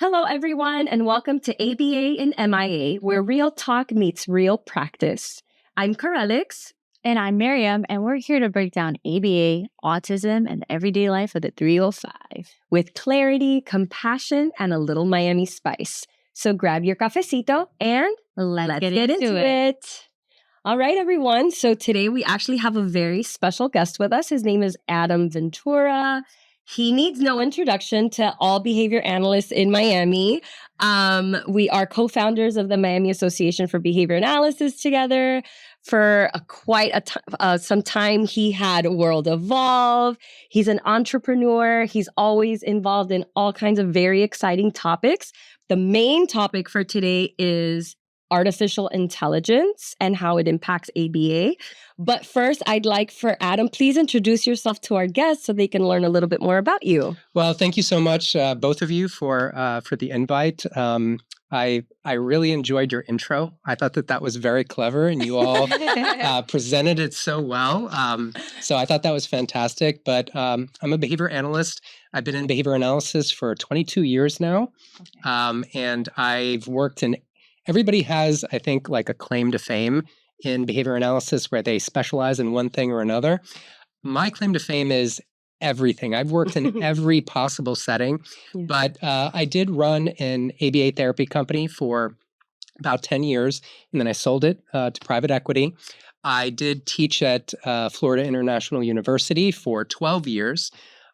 Hello, everyone, and welcome to ABA and MIA, where real talk meets real practice. I'm Karelix. And I'm Mariam, and we're here to break down ABA, autism, and the everyday life of the 305. With clarity, compassion, and a little Miami spice. So grab your cafecito and let's get into it. All right, everyone. So today we actually have a very special guest with us. His name is Adam Ventura. He needs no introduction to all behavior analysts in Miami. We are co-founders of the Miami Association for Behavior Analysis together. For some time, he had World Evolve. He's an entrepreneur. He's always involved in all kinds of very exciting topics. The main topic for today is artificial intelligence and how it impacts ABA. But first, I'd like for Adam, please introduce yourself to our guests so they can learn a little bit more about you. Well, thank you so much, both of you, for the invite. I really enjoyed your intro. I thought that was very clever, and you all presented it so well. So I thought that was fantastic. But I'm a behavior analyst. I've been in behavior analysis for 22 years now, and I've worked in. Everybody has, I think, like a claim to fame in behavior analysis where they specialize in one thing or another. My claim to fame is everything. I've worked in every possible setting, but I did run an ABA therapy company for about 10 years, and then I sold it to private equity. I did teach at Florida International University for 12 years.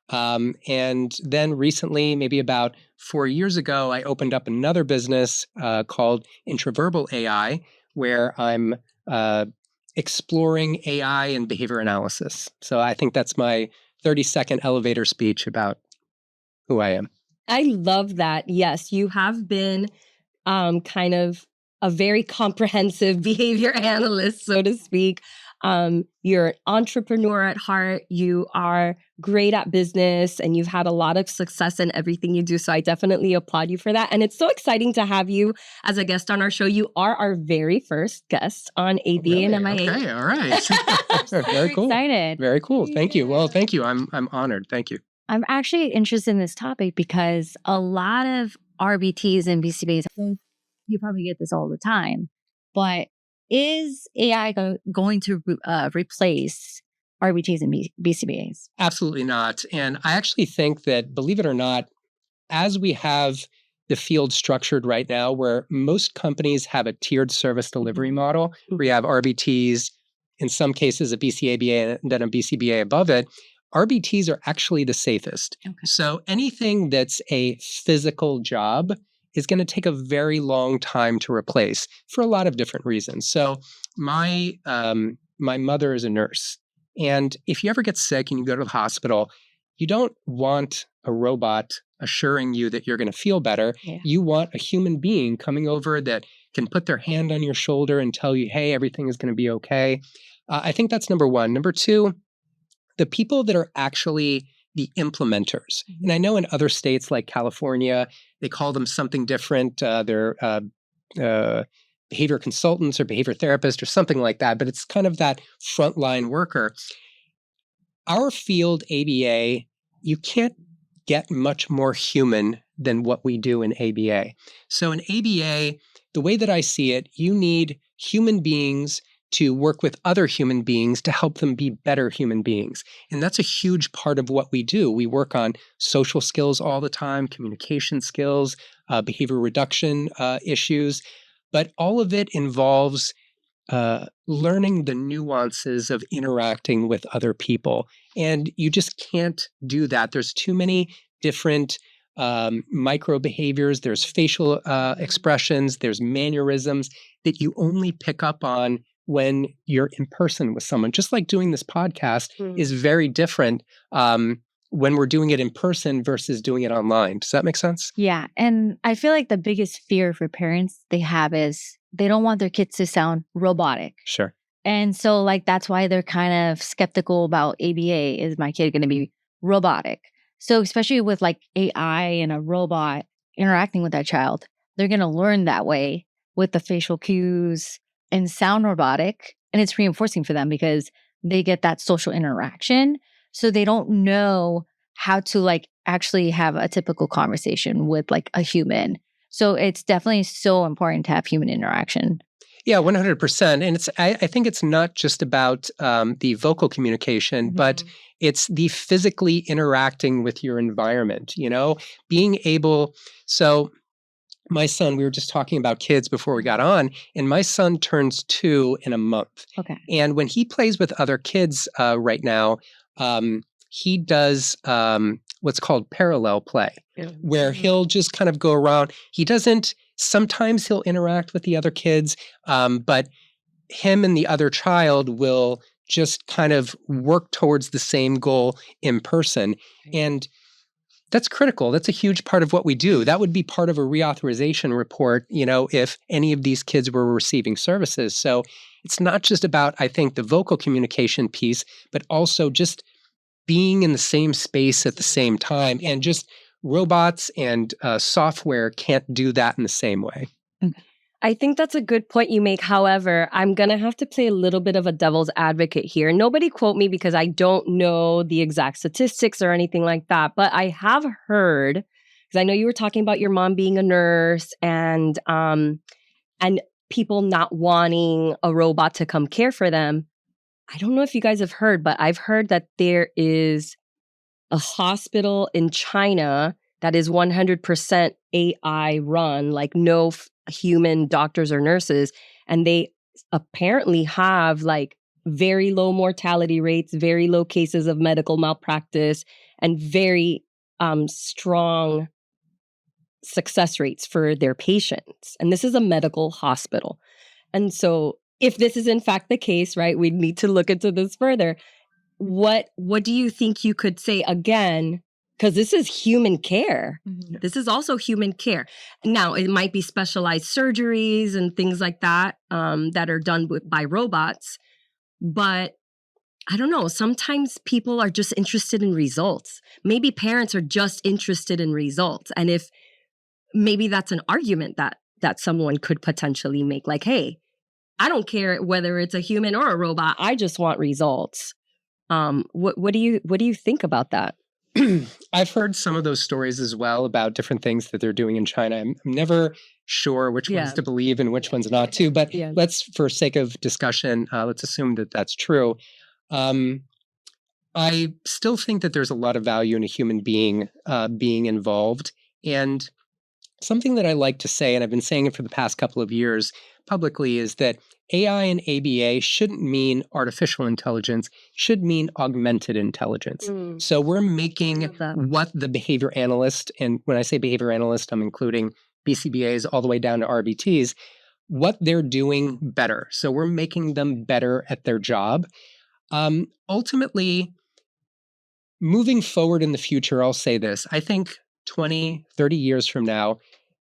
And then recently, maybe about 4 years ago, I opened up another business called Intraverbal AI, where I'm exploring AI and behavior analysis. So I think that's my 30-second elevator speech about who I am. I love that. Yes, you have been kind of a very comprehensive behavior analyst, so to speak. You're an entrepreneur at heart. You are great at business, and you've had a lot of success in everything you do. So I definitely applaud you for that. And it's so exciting to have you as a guest on our show. You are our very first guest on ABA and MIA. Okay, all right. Very cool. Excited. Very cool. Thank you. Well, thank you. I'm honored. Thank you. I'm actually interested in this topic because a lot of RBTs and BCBAs, you probably get this all the time, but is AI going to replace RBTs and BCBAs? Absolutely not. And I actually think that, believe it or not, as we have the field structured right now, where most companies have a tiered service delivery model, where you have RBTs, in some cases a BCABA and then a BCBA above it, RBTs are actually the safest. Okay. So anything that's a physical job is going to take a very long time to replace for a lot of different reasons. So my mother is a nurse. And if you ever get sick and you go to the hospital, you don't want a robot assuring you that you're going to feel better. Yeah. You want a human being coming over that can put their hand on your shoulder and tell you, hey, everything is going to be okay. I think that's number one. Number two, the people that are actually the implementers. And I know in other states like California, they call them something different. They're behavior consultants or behavior therapists or something like that, but it's kind of that frontline worker. Our field, ABA, you can't get much more human than what we do in ABA. So in ABA, the way that I see it, you need human beings to work with other human beings to help them be better human beings. And that's a huge part of what we do. We work on social skills all the time, communication skills, behavior reduction issues, but all of it involves learning the nuances of interacting with other people. And you just can't do that. There's too many different micro behaviors. There's facial expressions. There's mannerisms that you only pick up on when you're in person with someone. Just like doing this podcast is very different when we're doing it in person versus doing it online. Does that make sense? Yeah. And I feel like the biggest fear for parents they have is they don't want their kids to sound robotic. Sure. And so that's why they're kind of skeptical about ABA. Is my kid going to be robotic? So especially with AI and a robot interacting with that child, they're going to learn that way with the facial cues and sound robotic. And it's reinforcing for them because they get that social interaction. So they don't know how to like actually have a typical conversation with like a human. So it's definitely so important to have human interaction. Yeah, 100%. And I think it's not just about the vocal communication, but it's the physically interacting with your environment, being able. So my son, we were just talking about kids before we got on, and my son turns 2 in a month. Okay. And when he plays with other kids right now, he does what's called parallel play, where he'll just kind of go around. Sometimes he'll interact with the other kids, but him and the other child will just kind of work towards the same goal in person. And that's critical. That's a huge part of what we do. That would be part of a reauthorization report, if any of these kids were receiving services. So it's not just about, I think, the vocal communication piece, but also just being in the same space at the same time. And just robots and software can't do that in the same way. I think that's a good point you make. However, I'm going to have to play a little bit of a devil's advocate here. Nobody quote me because I don't know the exact statistics or anything like that. But I have heard, because I know you were talking about your mom being a nurse and people not wanting a robot to come care for them. I don't know if you guys have heard, but I've heard that there is a hospital in China that is 100% AI run, like no human doctors or nurses. And they apparently have like very low mortality rates, very low cases of medical malpractice, and very strong success rates for their patients. And this is a medical hospital. And so if this is in fact the case, right, we need to look into this further. What do you think you could say again? Because this is human care. Mm-hmm. This is also human care. Now, it might be specialized surgeries and things like that that are done by robots. But I don't know. Sometimes people are just interested in results. Maybe parents are just interested in results. And if maybe that's an argument that someone could potentially make. Like, hey, I don't care whether it's a human or a robot. I just want results. What do you think about that? I've heard some of those stories as well about different things that they're doing in China. I'm never sure which ones to believe and which ones not to, but let's, for sake of discussion, let's assume that that's true. I still think that there's a lot of value in a human being being involved. And something that I like to say, and I've been saying it for the past couple of years publicly, is that AI and ABA shouldn't mean artificial intelligence, should mean augmented intelligence. So we're making what the behavior analyst, and when I say behavior analyst, I'm including BCBAs all the way down to RBTs, what they're doing better. So we're making them better at their job. Ultimately, moving forward in the future, I'll say this. I think 20, 30 years from now,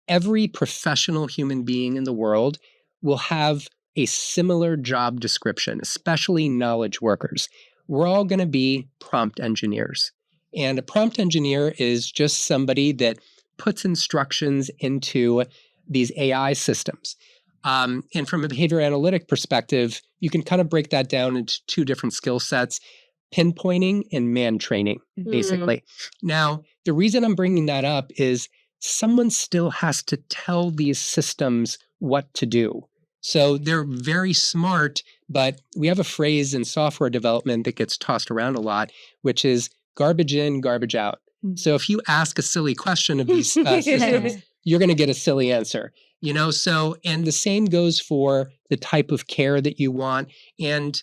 every professional human being in the world will have a similar job description, especially knowledge workers. We're all going to be prompt engineers. And a prompt engineer is just somebody that puts instructions into these AI systems. And from a behavior analytic perspective, you can kind of break that down into 2 different skill sets, pinpointing and man training, basically. Now, the reason I'm bringing that up is someone still has to tell these systems what to do. So they're very smart, but we have a phrase in software development that gets tossed around a lot, which is garbage in, garbage out. So if you ask a silly question of these systems, you're going to get a silly answer. So, and the same goes for the type of care that you want. And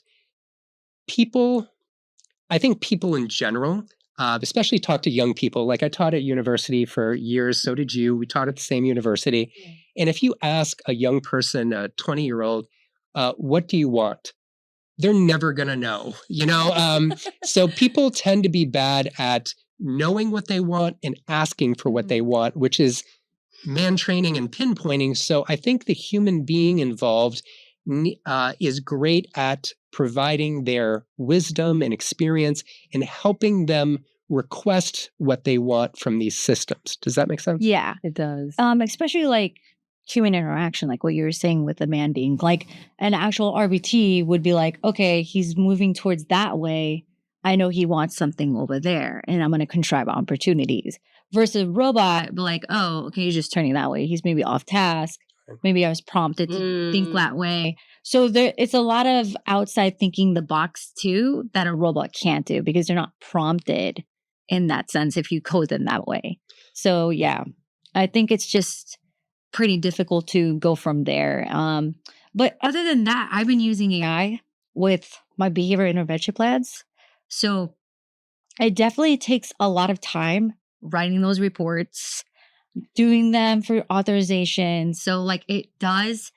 I think people in general, especially talk to young people. Like I taught at university for years, so did you. We taught at the same university. Yeah. And if you ask a young person, a 20-year-old, what do you want? They're never going to know, So people tend to be bad at knowing what they want and asking for what they want, which is man training and pinpointing. So I think the human being involved is great at providing their wisdom and experience and helping them request what they want from these systems. Does that make sense? Yeah, it does. Especially like human interaction, like what you were saying with the man being like an actual RBT would be like, okay, he's moving towards that way. I know he wants something over there and I'm going to contrive opportunities. Versus robot, be like, oh, okay, he's just turning that way. He's maybe off task. Maybe I was prompted to think that way. So it's a lot of outside thinking the box too that a robot can't do because they're not prompted in that sense if you code them that way. So yeah, I think it's just pretty difficult to go from there. But other than that, I've been using AI with my behavior intervention plans. So it definitely takes a lot of time writing those reports, doing them for authorization. So like it does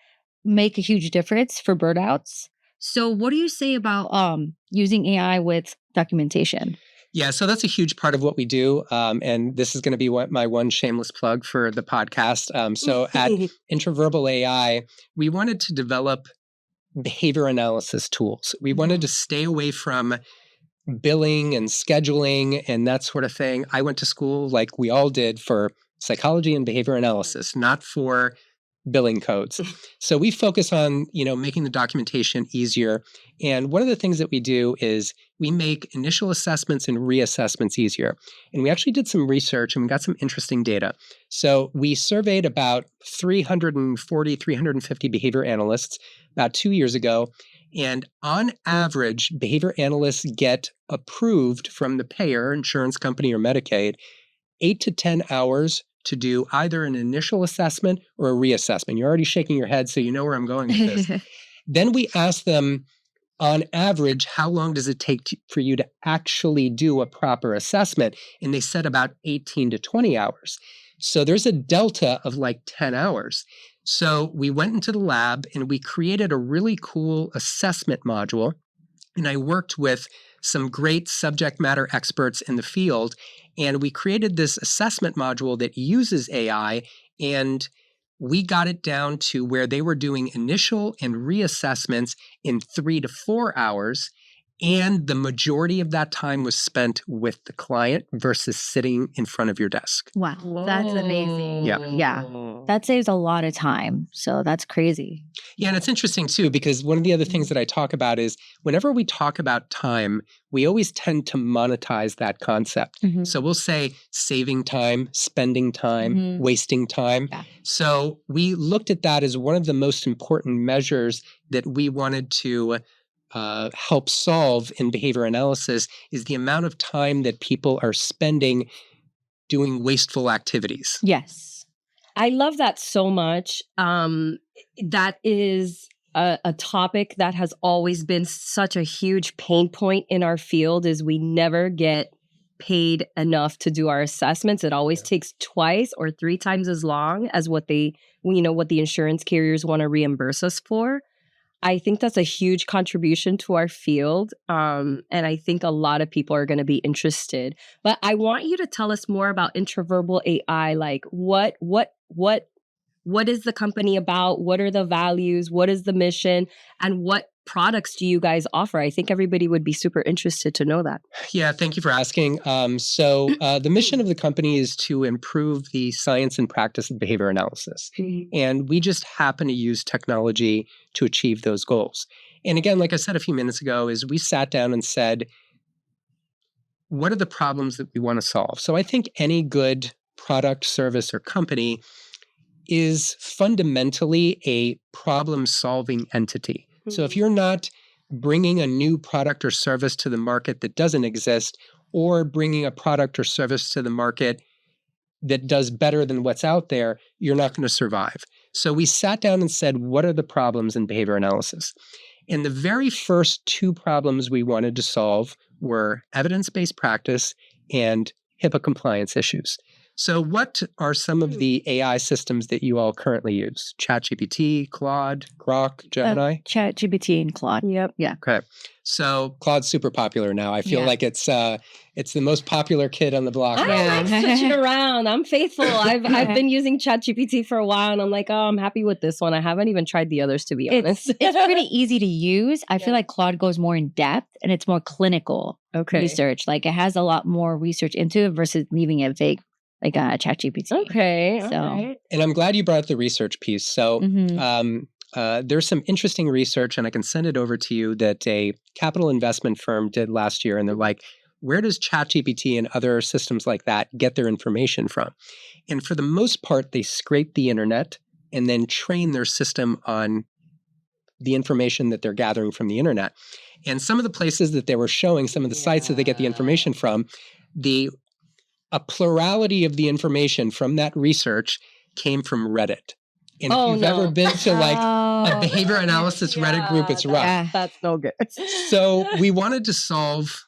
make a huge difference for burnouts. So what do you say about using AI with documentation? Yeah, so that's a huge part of what we do. And this is going to be my one shameless plug for the podcast. So at Intraverbal AI, we wanted to develop behavior analysis tools. We wanted to stay away from billing and scheduling and that sort of thing. I went to school, like we all did, for psychology and behavior analysis, not for billing codes. So we focus on, making the documentation easier. And one of the things that we do is we make initial assessments and reassessments easier. And we actually did some research and we got some interesting data. So we surveyed about 350 behavior analysts about 2 years ago. And on average, behavior analysts get approved from the payer, insurance company or Medicaid, 8 to 10 hours to do either an initial assessment or a reassessment. You're already shaking your head, so you know where I'm going with this. Then we ask them, on average, how long does it take for you to actually do a proper assessment? And they said about 18 to 20 hours. So there's a delta of like 10 hours. So we went into the lab and we created a really cool assessment module. And I worked with some great subject matter experts in the field. And we created this assessment module that uses AI. And we got it down to where they were doing initial and reassessments in 3 to 4 hours. And the majority of that time was spent with the client versus sitting in front of your desk. Wow, that's amazing. Yeah. Yeah, that saves a lot of time. So that's crazy. Yeah, and it's interesting too, because one of the other things that I talk about is whenever we talk about time, we always tend to monetize that concept. So we'll say saving time, spending time, wasting time. Yeah. So we looked at that as one of the most important measures that we wanted to help solve in behavior analysis is the amount of time that people are spending doing wasteful activities. Yes. I love that so much. That is a topic that has always been such a huge pain point in our field is we never get paid enough to do our assessments. It always takes 2 or 3 times as long as what the insurance carriers want to reimburse us for. I think that's a huge contribution to our field. And I think a lot of people are going to be interested. But I want you to tell us more about Intraverbal AI. Like what is the company about? What are the values? What is the mission? And what products do you guys offer? I think everybody would be super interested to know that. Yeah, thank you for asking. So the mission of the company is to improve the science and practice of behavior analysis. And we just happen to use technology to achieve those goals. And again, like I said a few minutes ago, is we sat down and said, what are the problems that we want to solve? So I think any good product, service, or company is fundamentally a problem-solving entity. So if you're not bringing a new product or service to the market that doesn't exist, or bringing a product or service to the market that does better than what's out there, you're not going to survive. So we sat down and said, what are the problems in behavior analysis? And the very first 2 problems we wanted to solve were evidence-based practice and HIPAA compliance issues. So what are some of the AI systems that you all currently use? ChatGPT, Claude, Grok, Gemini? ChatGPT and Claude. Yep. Yeah. Okay. So Claude's super popular now. I feel like it's the most popular kid on the block. I like switching around. I'm faithful. I've been using ChatGPT for a while, and I'm like, oh, I'm happy with this one. I haven't even tried the others, to be honest. It's pretty easy to use. I feel like Claude goes more in depth and it's more clinical research. Like it has a lot more research into it versus leaving it vague. Like ChatGPT. Okay. So, and I'm glad you brought up the research piece. So there's some interesting research, and I can send it over to you, that a capital investment firm did last year. And they're like, where does ChatGPT and other systems like that get their information from? And for the most part, they scrape the internet and then train their system on the information that they're gathering from the internet. And some of the places that they were showing, some of the sites that they get the information from, a plurality of the information from that research came from Reddit. And if you've ever been to like a behavior analysis Reddit group, it's rough. That's no good. So we wanted to solve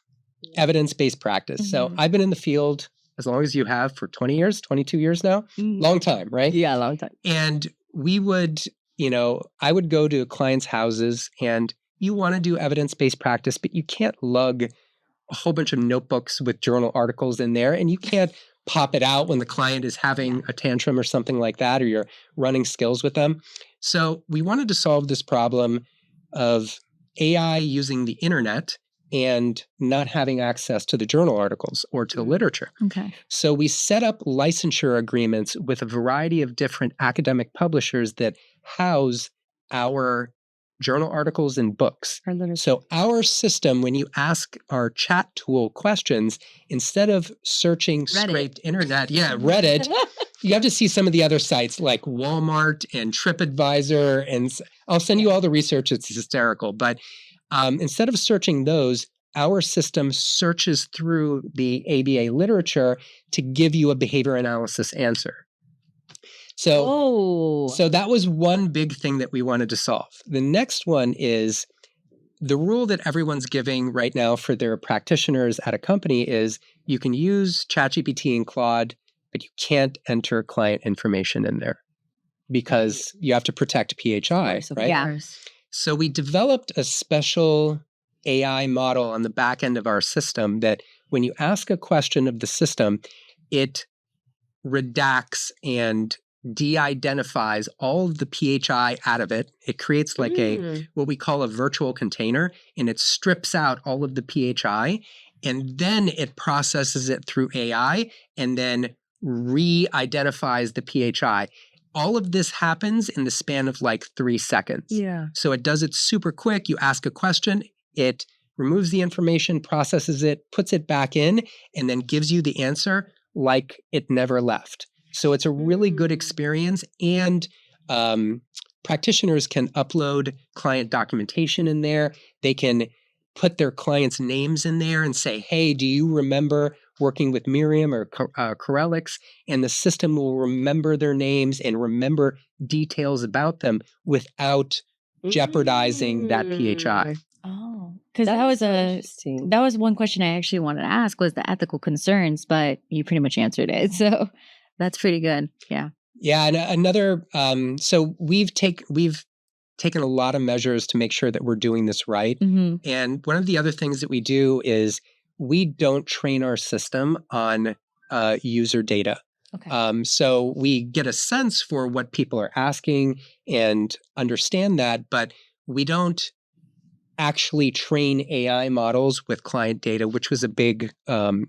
evidence-based practice. So I've been in the field as long as you have, for 20 years, 22 years now. Long time, right? Yeah, long time. And we would, I would go to clients' houses, and you want to do evidence-based practice, but you can't lug a whole bunch of notebooks with journal articles in there, and you can't pop it out when the client is having a tantrum or something like that, or you're running skills with them. So we wanted to solve this problem of AI using the internet and not having access to the journal articles or to the literature. Okay. So we set up licensure agreements with a variety of different academic publishers that house our journal articles and books. So our system, when you ask our chat tool questions, instead of searching scraped internet, Reddit, you have to see some of the other sites like Walmart and TripAdvisor, and I'll send you all the research. It's hysterical. But instead of searching those, our system searches through the ABA literature to give you a behavior analysis answer. So that was one big thing that we wanted to solve. The next one is the rule that everyone's giving right now for their practitioners at a company is you can use ChatGPT and Claude, but you can't enter client information in there because you have to protect PHI, right? Yeah. So we developed a special AI model on the back end of our system that when you ask a question of the system, it redacts and de-identifies all of the PHI out of it. It creates like what we call a virtual container, and it strips out all of the PHI, and then it processes it through AI and then re-identifies the PHI. All of this happens in the span of like 3 seconds. Yeah. So it does it super quick. You ask a question, it removes the information, processes it, puts it back in, and then gives you the answer like it never left. So it's a really good experience, and practitioners can upload client documentation in there. They can put their clients' names in there and say, hey, do you remember working with Mariam or Karelix? And the system will remember their names and remember details about them without jeopardizing that PHI. Oh, because that was one question I actually wanted to ask, was the ethical concerns, but you pretty much answered it. So that's pretty good. Yeah. Yeah. And another, so we've taken a lot of measures to make sure that we're doing this right. And one of the other things that we do is we don't train our system on user data. Okay. So we get a sense for what people are asking and understand that, but we don't actually train AI models with client data, which was a big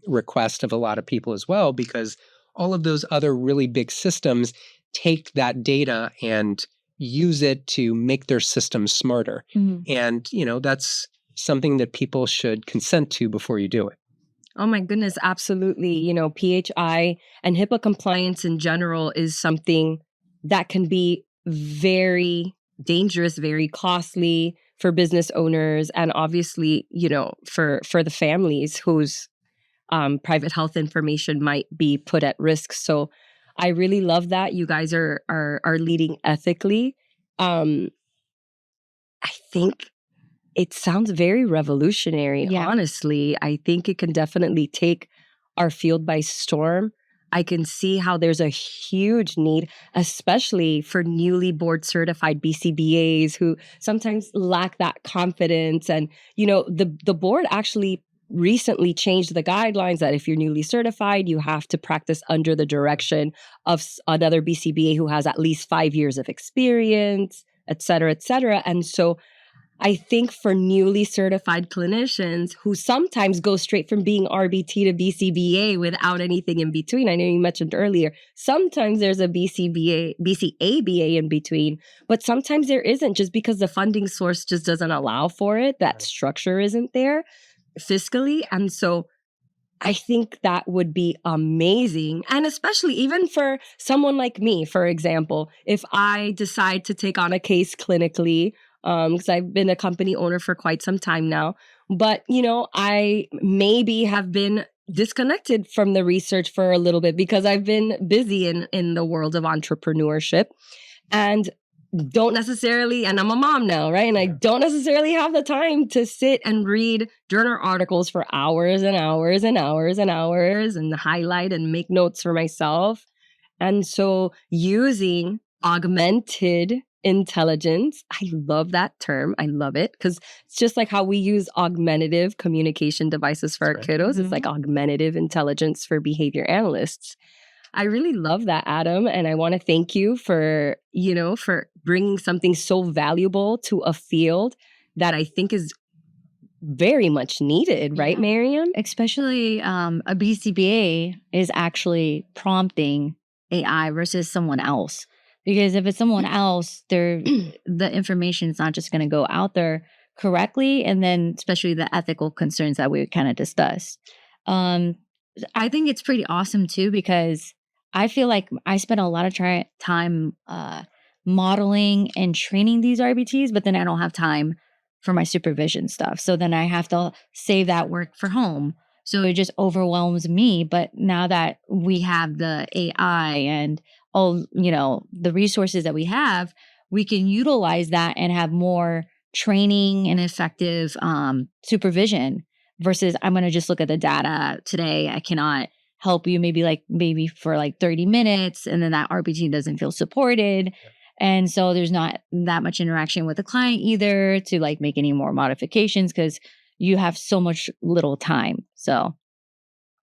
request of a lot of people as well, because all of those other really big systems take that data and use it to make their systems smarter. And, that's something that people should consent to before you do it. Oh my goodness, absolutely. PHI and HIPAA compliance in general is something that can be very dangerous, very costly for business owners, and obviously, for the families whose private health information might be put at risk. So I really love that you guys are leading ethically. I think it sounds very revolutionary, honestly. I think it can definitely take our field by storm. I can see how there's a huge need, especially for newly board certified BCBAs who sometimes lack that confidence. And, the board actually recently changed the guidelines that if you're newly certified, you have to practice under the direction of another BCBA who has at least 5 years of experience, et cetera, et cetera. And so I think for newly certified clinicians who sometimes go straight from being RBT to BCBA without anything in between. I know you mentioned earlier, sometimes there's a BCABA in between, but sometimes there isn't just because the funding source just doesn't allow for it. That structure isn't there fiscally. And so I think that would be amazing. And especially even for someone like me, for example, if I decide to take on a case clinically, because I've been a company owner for quite some time now, but, I maybe have been disconnected from the research for a little bit because I've been busy in the world of entrepreneurship. And don't necessarily, and I'm a mom now, right? And I don't necessarily have the time to sit and read journal articles for hours and hours and hours and hours and highlight and make notes for myself. And so using augmented intelligence, I love that term. I love it because it's just like how we use augmentative communication devices for our kiddos. It's like augmentative intelligence for behavior analysts. I really love that, Adam. And I want to thank you for, for bringing something so valuable to a field that I think is very much needed, right, Mariam? Especially a BCBA is actually prompting AI versus someone else. Because if it's someone else, the information is not just going to go out there correctly. And then especially the ethical concerns that we kind of discussed. I think it's pretty awesome too, because I feel like I spent a lot of time modeling and training these RBTs, but then I don't have time for my supervision stuff. So then I have to save that work for home. So it just overwhelms me. But now that we have the AI and the resources that we have, we can utilize that and have more training and effective supervision versus I'm going to just look at the data today. I cannot help you maybe for 30 minutes and then that RBT doesn't feel supported. And so there's not that much interaction with the client either to make any more modifications because you have so much little time. So.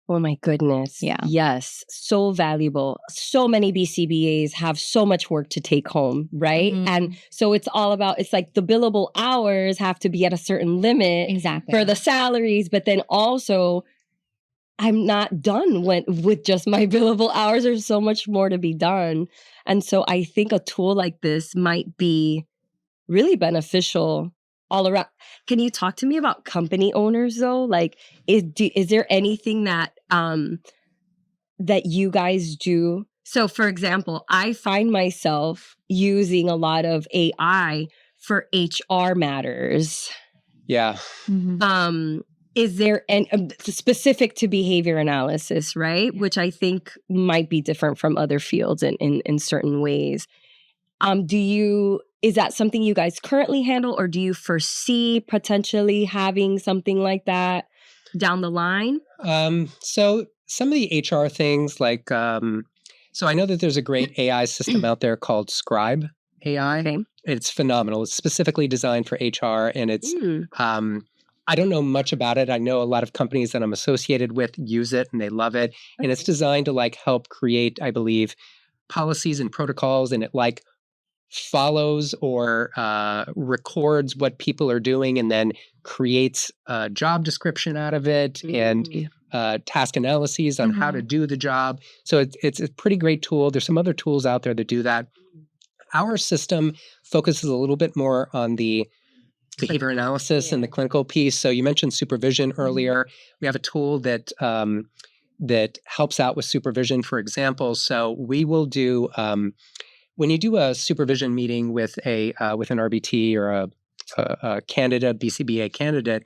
Oh my goodness. Yeah. Yes. So valuable. So many BCBAs have so much work to take home, right? Mm-hmm. And so it's all about, it's like the billable hours have to be at a certain limit for the salaries, but then also I'm not done with just my billable hours. There's so much more to be done. And so I think a tool like this might be really beneficial all around. Can you talk to me about company owners though? Is there anything that that you guys do? So for example, I find myself using a lot of AI for HR matters. Yeah. Mm-hmm. Is there any specific to behavior analysis, right? Which I think might be different from other fields in certain ways. Is that something you guys currently handle, or do you foresee potentially having something like that down the line? So some of the HR things so I know that there's a great AI system out there called Scribe AI. Okay. It's phenomenal. It's specifically designed for HR and it's, I don't know much about it. I know a lot of companies that I'm associated with use it and they love it. Okay. And it's designed to help create, I believe, policies and protocols, and it follows or records what people are doing and then creates a job description out of it and task analyses on how to do the job. So it's a pretty great tool. There's some other tools out there that do that. Our system focuses a little bit more on the behavior analysis and the clinical piece. So you mentioned supervision earlier. We have a tool that that helps out with supervision, for example. So we will do when you do a supervision meeting with with an RBT or a candidate, BCBA candidate,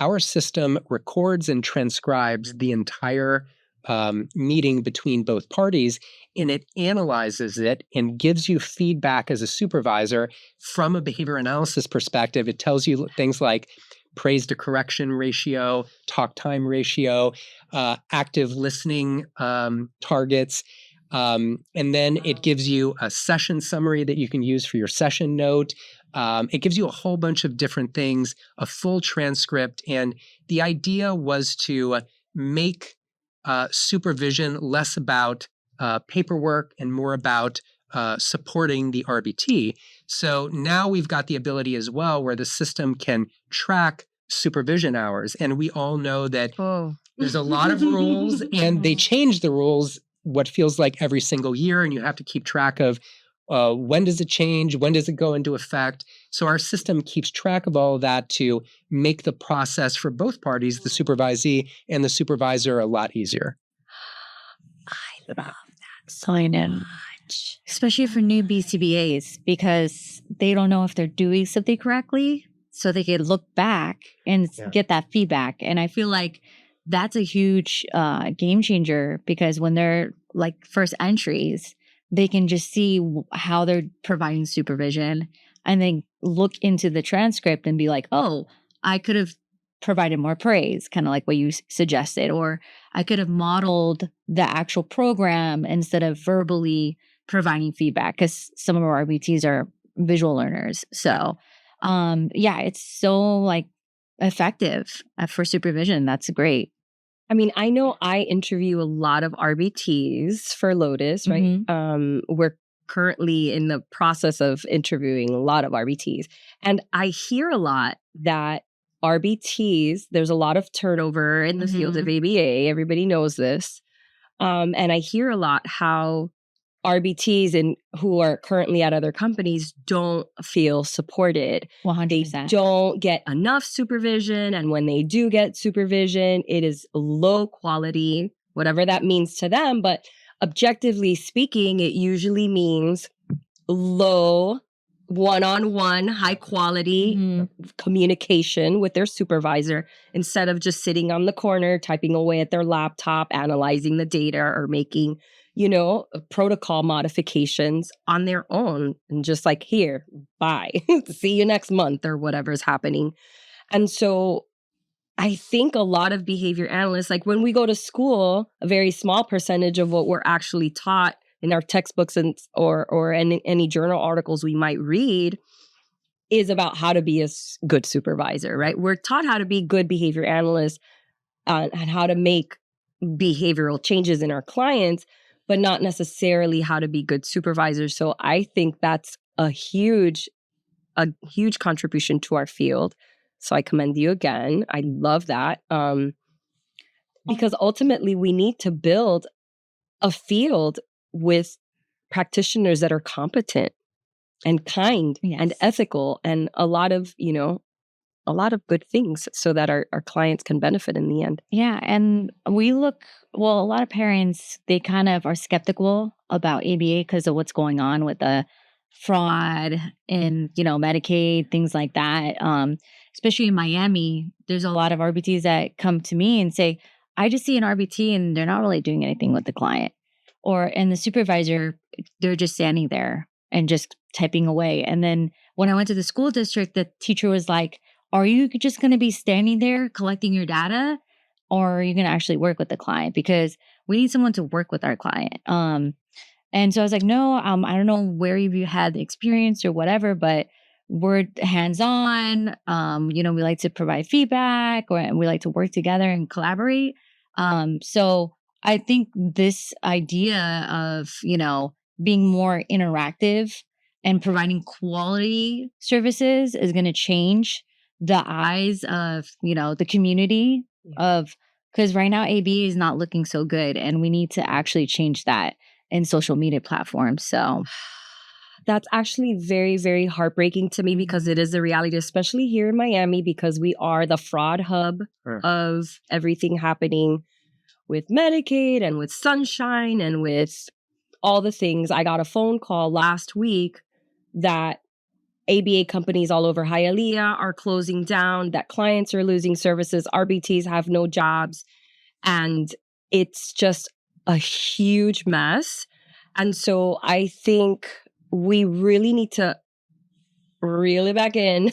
our system records and transcribes the entire meeting between both parties, and it analyzes it and gives you feedback as a supervisor from a behavior analysis perspective. It tells you things like praise to correction ratio, talk time ratio, active listening targets. And then it gives you a session summary that you can use for your session note. It gives you a whole bunch of different things, a full transcript. And the idea was to make supervision less about paperwork and more about supporting the RBT. So now we've got the ability as well where the system can track supervision hours. And we all know that there's a lot of rules and they change the rules what feels like every single year. And you have to keep track of when does it change? When does it go into effect? So our system keeps track of all of that to make the process for both parties, the supervisee and the supervisor, a lot easier. I love that so much. Especially for new BCBAs, because they don't know if they're doing something correctly. So they can look back and get that feedback. And I feel like that's a huge game changer, because when they're like first entries, they can just see how they're providing supervision and then look into the transcript and be like, oh, I could have provided more praise, kind of like what you suggested, or I could have modeled the actual program instead of verbally providing feedback, because some of our RBTs are visual learners. So it's so like effective for supervision. That's great. I mean, I know I interview a lot of RBTs for Lotus, right? Mm-hmm. We're currently in the process of interviewing a lot of RBTs. And I hear a lot that RBTs, there's a lot of turnover in the field of ABA. Everybody knows this. And I hear a lot how RBTs and who are currently at other companies don't feel supported. 100%. They don't get enough supervision. And when they do get supervision, it is low quality, whatever that means to them. But objectively speaking, it usually means low one-on-one, high quality communication with their supervisor, instead of just sitting on the corner, typing away at their laptop, analyzing the data, or making protocol modifications on their own, and just like, here, bye, see you next month, or whatever's happening. And so I think a lot of behavior analysts, like when we go to school, a very small percentage of what we're actually taught in our textbooks and or any journal articles we might read is about how to be a good supervisor, right? We're taught how to be good behavior analysts and how to make behavioral changes in our clients, but not necessarily how to be good supervisors. So I think that's a huge contribution to our field. So I commend you again. I love that. Because ultimately we need to build a field with practitioners that are competent and kind and ethical, and a lot of good things, so that our clients can benefit in the end. Yeah. And a lot of parents, they kind of are skeptical about ABA because of what's going on with the fraud and, Medicaid, things like that. Especially in Miami, there's a lot of RBTs that come to me and say, I just see an RBT and they're not really doing anything with the client. And the supervisor, they're just standing there and just typing away. And then when I went to the school district, the teacher was like, are you just going to be standing there collecting your data, or are you going to actually work with the client? Because we need someone to work with our client. And so I was like, no, I don't know where you had the experience or whatever, but we're hands-on. We like to provide feedback, and we like to work together and collaborate. So I think this idea of, being more interactive and providing quality services is going to change the eyes of, the community because right now AB is not looking so good, and we need to actually change that in social media platforms. So that's actually very, very heartbreaking to me, because it is the reality, especially here in Miami, because we are the fraud hub of everything happening with Medicaid and with Sunshine and with all the things. I got a phone call last week that ABA companies all over Hialeah are closing down, that clients are losing services, RBTs have no jobs, and it's just a huge mess. And so I think we really need to reel it back in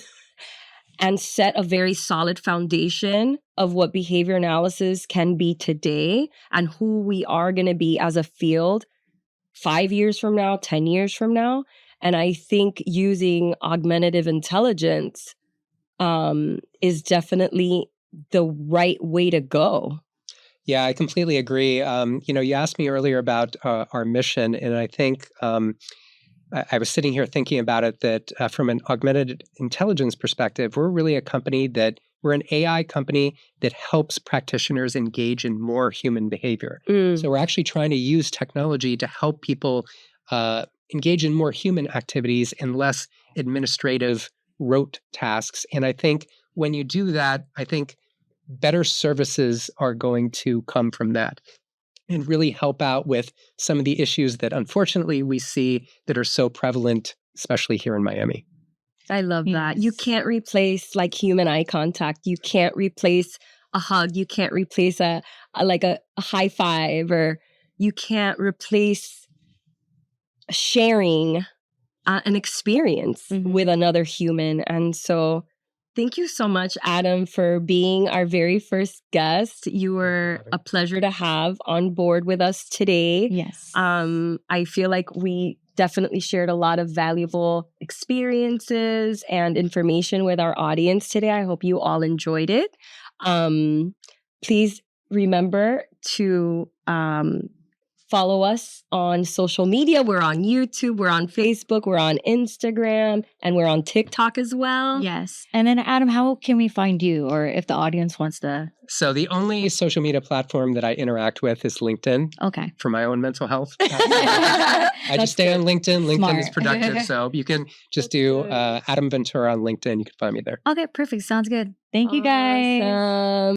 and set a very solid foundation of what behavior analysis can be today and who we are going to be as a field 5 years from now, 10 years from now. And I think using augmentative intelligence is definitely the right way to go. Yeah, I completely agree. You asked me earlier about our mission, and I think I was sitting here thinking about it that from an augmented intelligence perspective, we're really a company that we're an AI company that helps practitioners engage in more human behavior. So we're actually trying to use technology to help people engage in more human activities and less administrative rote tasks. And I think when you do that, I think better services are going to come from that and really help out with some of the issues that unfortunately we see that are so prevalent, especially here in Miami. I love that. Yes. You can't replace like human eye contact. You can't replace a hug. You can't replace a high five, or you can't replace sharing an experience with another human. And so thank you so much, Adam, for being our very first guest. You were a pleasure to have on board with us today. Yes. I feel like we definitely shared a lot of valuable experiences and information with our audience today. I hope you all enjoyed it. Please remember to follow us on social media. We're on YouTube, we're on Facebook, we're on Instagram, and we're on TikTok as well. Yes. And then, Adam, how can we find you, or if the audience wants to? So the only social media platform that I interact with is LinkedIn. Okay. For my own mental health. I just stay on LinkedIn. LinkedIn is Smart. productive. So you can just do Adam Ventura on LinkedIn. You can find me there. Okay, perfect. Sounds good. Thank you, guys. Awesome.